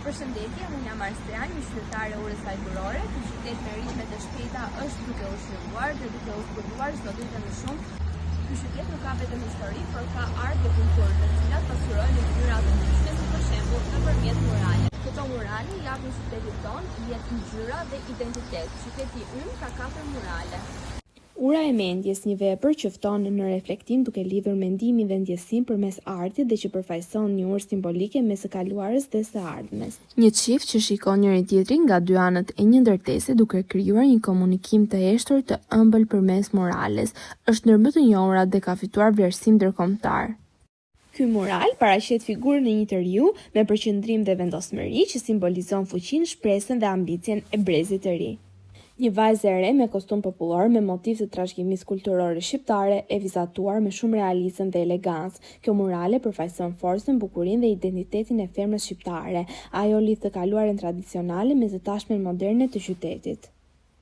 Përshëndetje, unë jam Arstrian, një qytetare urës fajgurore, ky qytet me ritme të shpejta është duke u shënuar dhe duke u zbuluar çdo ditë më shumë. Ky qytet nuk ka vetëm histori, por ka art dhe kulturë, të cilat pasurojnë në mënyra të ndryshme, si për shembull nëpërmjet murale. Këto murale japin qytetit tonë jetë ngjyra dhe identitet. Qyteti ynë ka 4 murale. Ura e mendjes, një vepër që fton në reflektim duke lidhur mendimin dhe ndjesinë përmes artit dhe që përfaqëson një urë simbolike mes së kaluarës dhe së ardhmes. Një çift që shikon njëri tjetrin nga dy anët e një ndërtese duke krijuar një komunikim të heshtur të ëmbël përmes murales, është ndër më të njohurat dhe ka fituar vlerësim ndërkombëtar. Ky mural paraqet figurën e një njeriu me përqendrim dhe vendosmëri që simbolizon fuqinë, shpresën dhe ambicien e brezit të ri. Një vajzë e re me kostum popullor me motiv të trashëgimisë kulturore shqiptare e vizatuar me shumë realizëm dhe elegancë. Kjo murale përfaqëson forcën, bukurinë dhe identitetin e femrës shqiptare. Ajo lidh të kaluaren tradicionale me të tashmen moderne të qytetit.